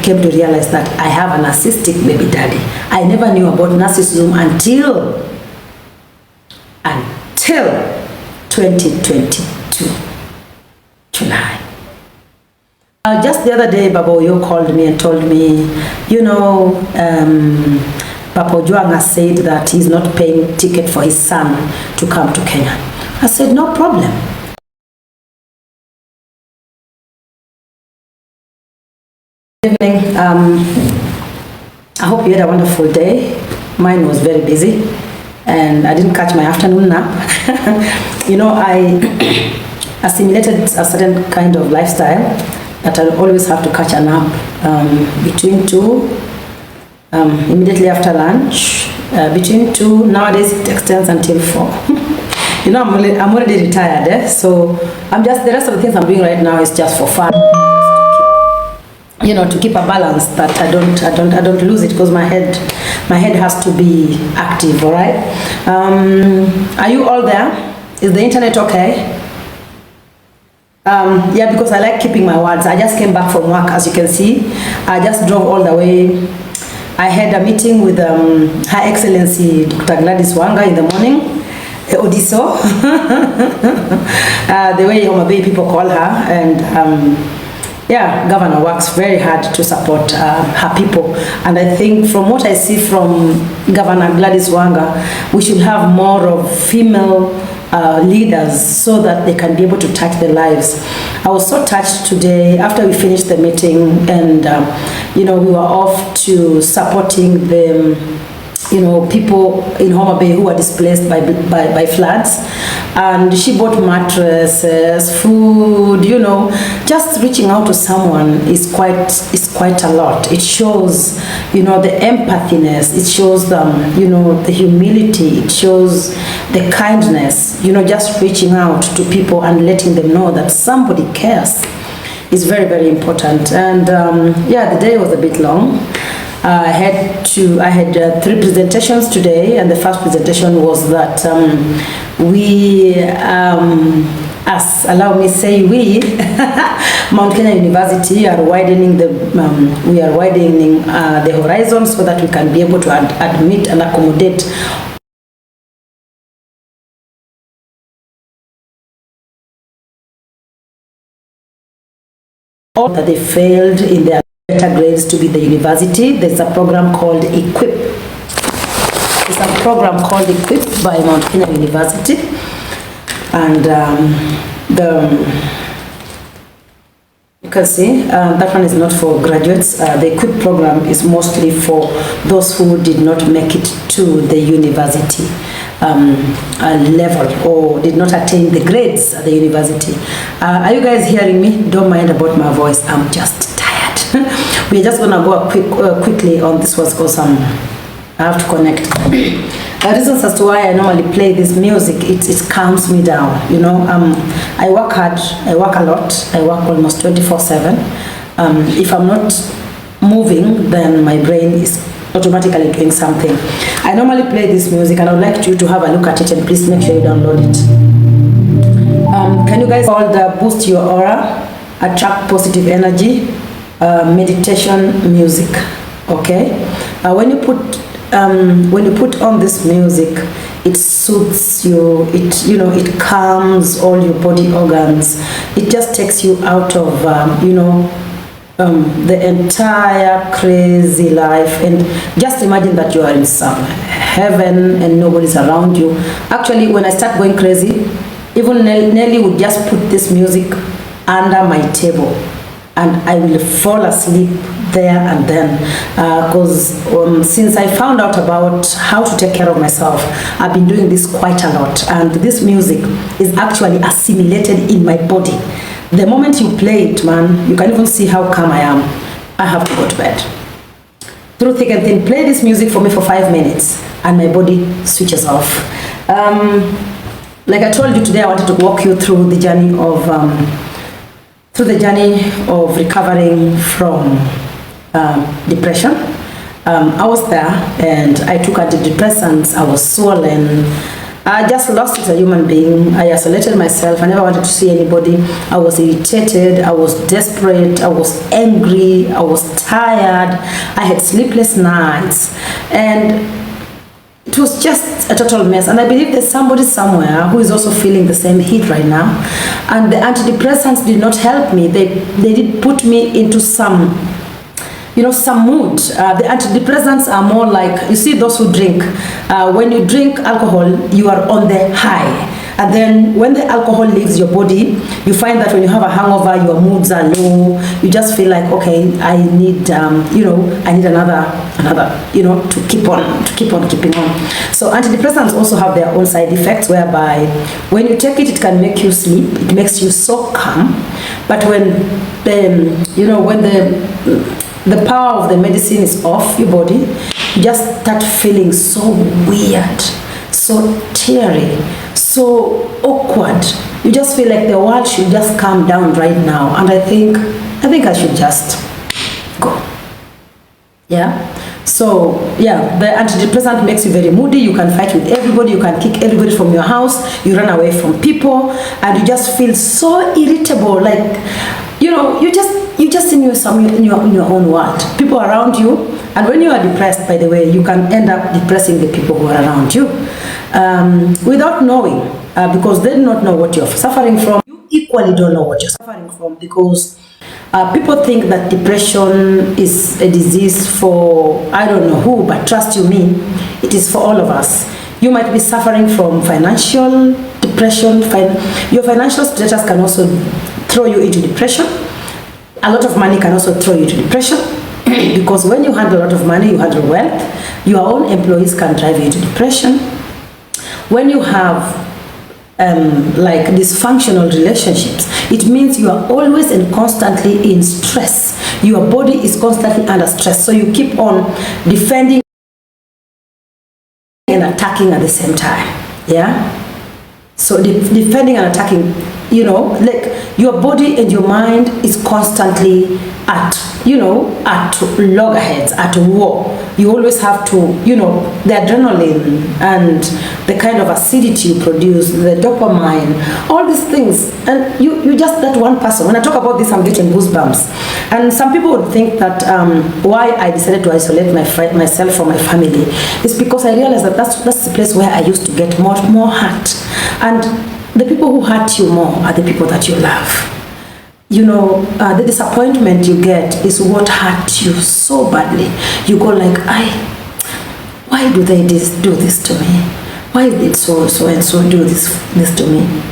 came to realize that I have a narcissistic baby daddy. I never knew about narcissism until 2022, July. Just the other day, Baba Oyo called me and told me, you know, Papa Ojuang has said that he's not paying ticket for his son to come to Kenya. I said, no problem. Good evening. I hope you had a wonderful day. Mine was very busy and I didn't catch my afternoon nap. You know, I assimilated a certain kind of lifestyle that I always have to catch a nap between 2, immediately after lunch, between 2, nowadays it extends until 4. You know, I'm already retired, so the rest of the things I'm doing right now is just for fun. You know, to keep a balance that I don't lose it, because my head has to be active. All right. Are you all there? Is the internet okay? Yeah, because I like keeping my words. I just came back from work, as you can see. I just drove all the way. I had a meeting with Her Excellency Dr. Gladys Wanga in the morning. Odiso, the way Homa Bay people call her, and yeah, Governor works very hard to support her people, and I think from what I see from Governor Gladys Wanga, we should have more of female leaders so that they can be able to touch their lives. I was so touched today after we finished the meeting, and you know, we were off to supporting the people in Homa Bay who are displaced by floods, and she bought mattresses, food. You know, just reaching out to someone is quite a lot. It shows, you know, the empathiness. It shows them, you know, the humility. It shows the kindness. You know, just reaching out to people and letting them know that somebody cares is very, very important. And yeah, the day was a bit long. I had 3 presentations today, and the first presentation was that allow me say we, Mount Kenya University are widening the horizon so that we can be able to admit and accommodate all that they failed in their better grades to be the university. There's a program called EQUIP. It's a program called EQUIP by Mount Kenya University, and you can see that one is not for graduates. The EQUIP program is mostly for those who did not make it to the university level or did not attain the grades at the university. Are you guys hearing me? Don't mind about my voice. I'm just we're just gonna go quickly on this one because I have to connect. The reasons as to why I normally play this music, it calms me down. You know, I work hard, I work a lot, I work almost 24/7. If I'm not moving, then my brain is automatically doing something. I normally play this music, and I would like you to have a look at it, and please make sure you download it. Can you guys call the boost your aura, attract positive energy? Meditation music, okay? When you put on this music, it soothes you. It calms all your body organs. It just takes you out of the entire crazy life, and just imagine that you are in some heaven and nobody's around you. Actually, when I start going crazy, even Nelly would just put this music under my table, and I will fall asleep there and then, because since I found out about how to take care of myself, I've been doing this quite a lot, and this music is actually assimilated in my body. The moment you play it, man, you can even see how calm I am. I have to go to bed. Through thick and thin, play this music for me for 5 minutes, and my body switches off. Like I told you today, I wanted to walk you through the journey of recovering from depression. I was there, and I took antidepressants. I was swollen. I just lost as a human being. I isolated myself. I never wanted to see anybody. I was irritated. I was desperate. I was angry. I was tired. I had sleepless nights. And it was just a total mess. And I believe there's somebody somewhere who is also feeling the same heat right now. And the antidepressants did not help me. They did put me into some mood. The antidepressants are more like, you see those who drink. When you drink alcohol, you are on the high. And then when the alcohol leaves your body, you find that when you have a hangover, your moods are low. You just feel like, okay, I need, I need another, to keep on keeping on. So antidepressants also have their own side effects, whereby when you take it, it can make you sleep. It makes you so calm. But when the power of the medicine is off your body, you just start feeling so weird, so teary, so awkward. You just feel like the world should just calm down right now. And I think I should just go. Yeah. So yeah, the antidepressant makes you very moody. You can fight with everybody. You can kick everybody from your house. You run away from people, and you just feel so irritable. Like, you just in your own world. People around you, and when you are depressed, by the way, you can end up depressing the people who are around you without knowing, because they do not know what you're suffering from. You equally don't know what you're suffering from, because people think that depression is a disease for I don't know who, but trust you me, it is for all of us. You might be suffering from financial depression. Your financial status can also throw you into depression. A lot of money can also throw you into depression, because when you handle a lot of money, you handle wealth. Your own employees can drive you into depression. When you have like dysfunctional relationships, it means you are always and constantly in stress. Your body is constantly under stress, so you keep on defending and attacking at the same time. Yeah. So defending and attacking, like your body and your mind is constantly at loggerheads, at war. You always have to, the adrenaline and the kind of acidity you produce, the dopamine, all these things. And you just that one person. When I talk about this, I'm getting goosebumps. And some people would think that why I decided to isolate myself from my family is because I realized that that's the place where I used to get more hurt. And the people who hurt you more are the people that you love. The disappointment you get is what hurt you so badly. You go like, why do they do this to me? Why did so and so do this to me?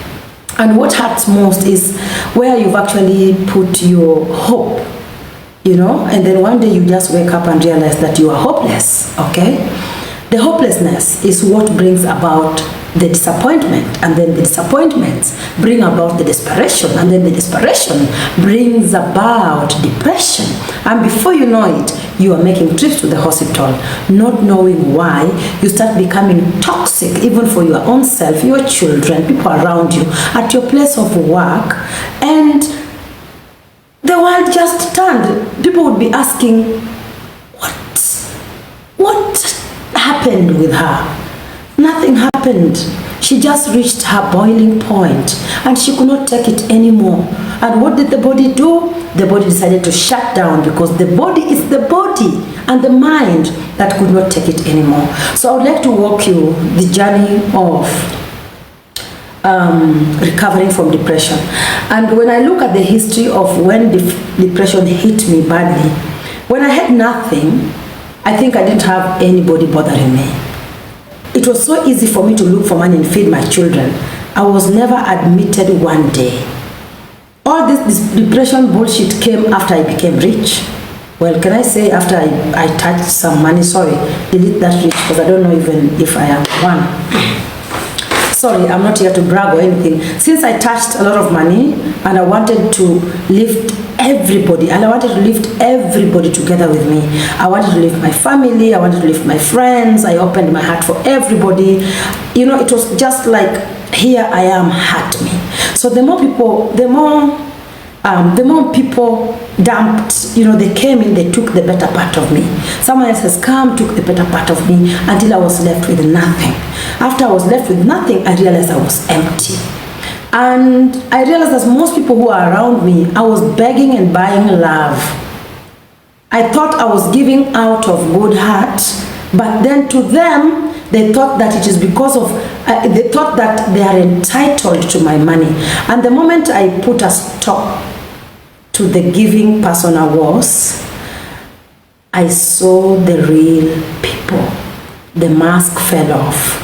And what hurts most is where you've actually put your hope, and then one day you just wake up and realize that you are hopeless, okay? The hopelessness is what brings about the disappointment, and then the disappointments bring about the desperation, and then the desperation brings about depression. And before you know it, you are making trips to the hospital, not knowing why. You start becoming toxic, even for your own self, your children, people around you, at your place of work, and the world just turned. People would be asking, what happened with her? Nothing happened. She just reached her boiling point and she could not take it anymore. And what did the body do? The body decided to shut down, because the body is the body and the mind that could not take it anymore. So I would like to walk you the journey of recovering from depression. And when I look at the history of when depression hit me badly, when I had nothing, I think I didn't have anybody bothering me. It was so easy for me to look for money and feed my children. I was never admitted one day. All this depression bullshit came after I became rich. Well, can I say after I touched some money? Sorry, delete that rich, because I don't know even if I am one. Sorry, I'm not here to brag or anything. Since I touched a lot of money and I wanted to lift everybody, and I wanted to lift everybody together with me. I wanted to lift my family, I wanted to lift my friends, I opened my heart for everybody. It was just like, here I am, hurt me. So the more people, the more the more people dumped, they came in, they took the better part of me. Someone else has come, took the better part of me until I was left with nothing. After I was left with nothing, I realized I was empty. And I realized that most people who are around me, I was begging and buying love. I thought I was giving out of good heart, but then to them, they thought that it is because of, they thought that they are entitled to my money. And the moment I put a stop to the giving person I was, I saw the real people. The mask fell off.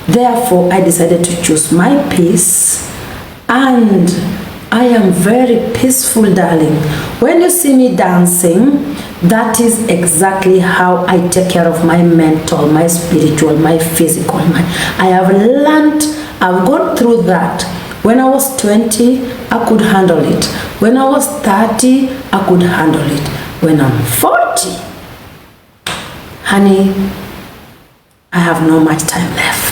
Therefore, I decided to choose my peace, and I am very peaceful, darling. When you see me dancing, that is exactly how I take care of my mental, my spiritual, my physical. I have learned, I've gone through that. When I was 20, I could handle it. When I was 30, I could handle it. When I'm 40, honey, I have no much time left.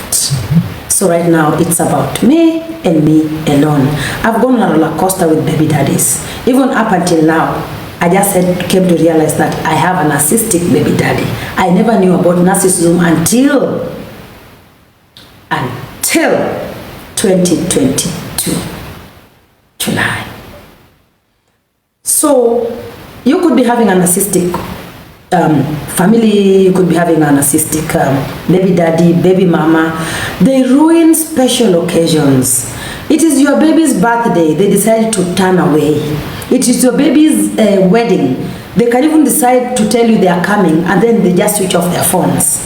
So right now, it's about me and me alone. I've gone on a roller coaster with baby daddies. Even up until now, I just came to realize that I have a narcissistic baby daddy. I never knew about narcissism until 2022, July. So you could be having a narcissistic family, you could be having a narcissistic baby daddy, baby mama. They ruin special occasions. It is your baby's birthday, they decided to turn away. It is your baby's wedding. They can even decide to tell you they are coming, and then they just switch off their phones.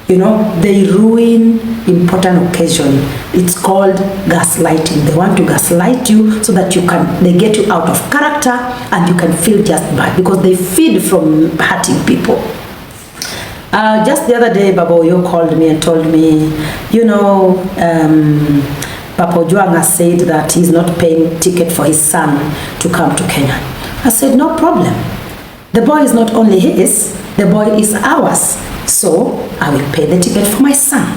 They ruin important occasion. It's called gaslighting. They want to gaslight you so that they get you out of character and you can feel just bad because they feed from hurting people. Just the other day, Baba Oyo called me and told me, Papa Ojuanga said that he's not paying ticket for his son to come to Kenya. I said, no problem. The boy is not only his, the boy is ours. So I will pay the ticket for my son.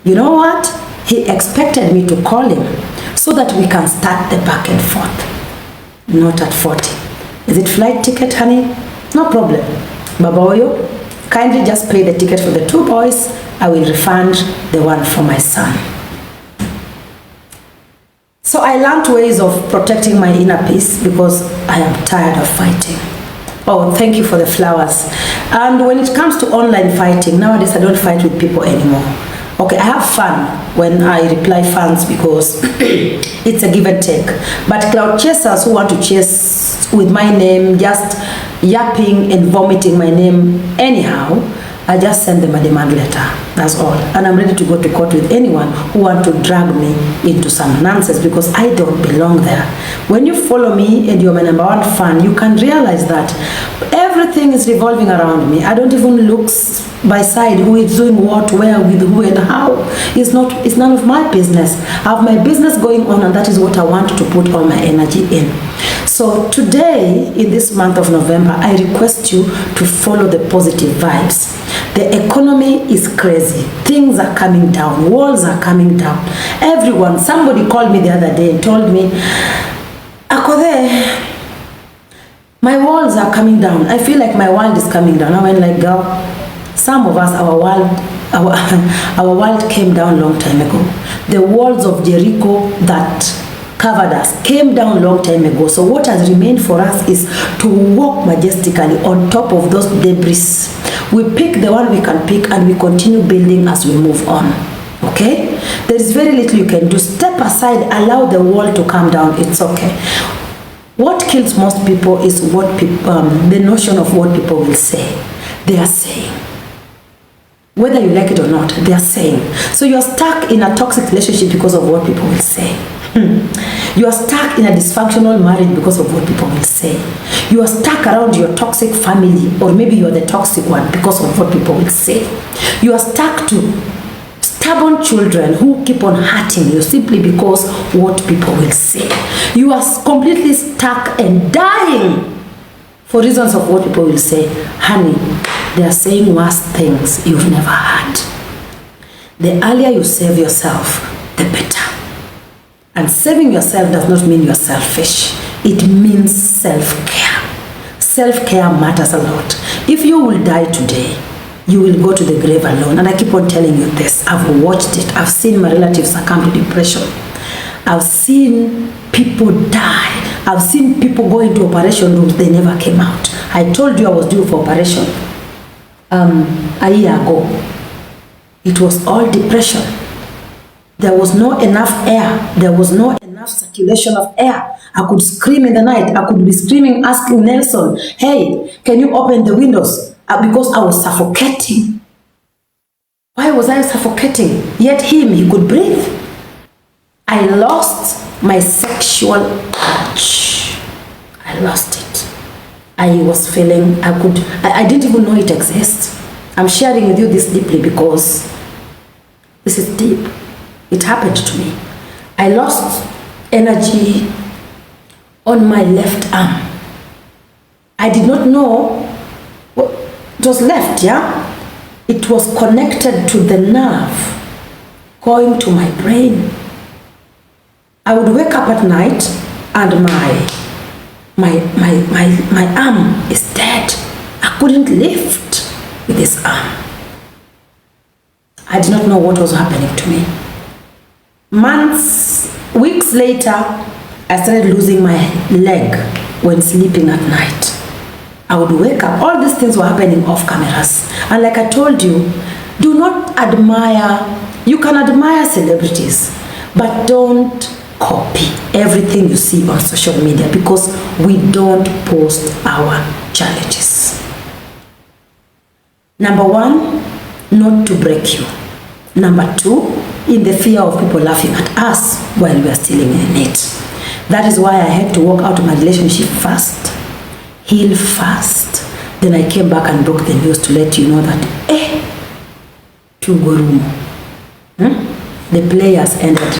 You know what? He expected me to call him so that we can start the back and forth. Not at 40. Is it flight ticket, honey? No problem. Baba Oyo, kindly just pay the ticket for the two boys. I will refund the one for my son. So I learned ways of protecting my inner peace because I am tired of fighting. Oh, thank you for the flowers. And when it comes to online fighting, nowadays I don't fight with people anymore. Okay, I have fun when I reply fans because it's a give and take. But cloud chasers who want to chase with my name, just yapping and vomiting my name anyhow, I just send them a demand letter. That's all. And I'm ready to go to court with anyone who want to drag me into some nonsense because I don't belong there. When you follow me and you're my number one fan, you can realize that everything is revolving around me. I don't even look by side who is doing what, where, with who and how. It's none of my business. I have my business going on, and that is what I want to put all my energy in. So today, in this month of November, I request you to follow the positive vibes. The economy is crazy. Things are coming down. Walls are coming down. Everyone, somebody called me the other day and told me, Akothee, my walls are coming down. I feel like my world is coming down. I went like, girl, some of us, our world came down long time ago. The walls of Jericho that covered us came down long time ago. So what has remained for us is to walk majestically on top of those debris. We pick the one we can pick and we continue building as we move on. Okay? There is very little you can do. Step aside, allow the wall to come down. It's okay. What kills most people is what people, the notion of what people will say. They are saying. Whether you like it or not, they are saying. So you are stuck in a toxic relationship because of what people will say. You are stuck in a dysfunctional marriage because of what people will say. You are stuck around your toxic family, or maybe you are the toxic one because of what people will say. You are stuck to stubborn children who keep on hurting you simply because what people will say. You are completely stuck and dying for reasons of what people will say. Honey, they are saying worse things you've never heard. The earlier you save yourself, the better. And saving yourself does not mean you're selfish. It means self-care. Self-care matters a lot. If you will die today, you will go to the grave alone. And I keep on telling you this. I've watched it. I've seen my relatives succumb to depression. I've seen people die. I've seen people go into operation rooms, they never came out. I told you I was due for operation a year ago. It was all depression. There was not enough air. There was not enough circulation of air. I could scream in the night. I could be screaming, asking Nelson, hey, can you open the windows? Because I was suffocating. Why was I suffocating? Yet he could breathe. I lost my sexual urge. I lost it. I was feeling, I didn't even know it exists. I'm sharing with you this deeply because this is deep. It happened to me. I lost energy on my left arm. I did not know what it was left, yeah? It was connected to the nerve going to my brain. I would wake up at night and my arm is dead. I couldn't lift with this arm. I did not know what was happening to me. Weeks later, I started losing my leg when sleeping at night. I would wake up, all these things were happening off cameras. And like I told you, do not admire, you can admire celebrities, but don't copy everything you see on social media because we don't post our challenges. Number one, not to break you. Number two, in the fear of people laughing at us while we are still in it. That is why I had to work out my relationship first, heal first. Then I came back and broke the news to let you know that, Tugorumo, the players ended.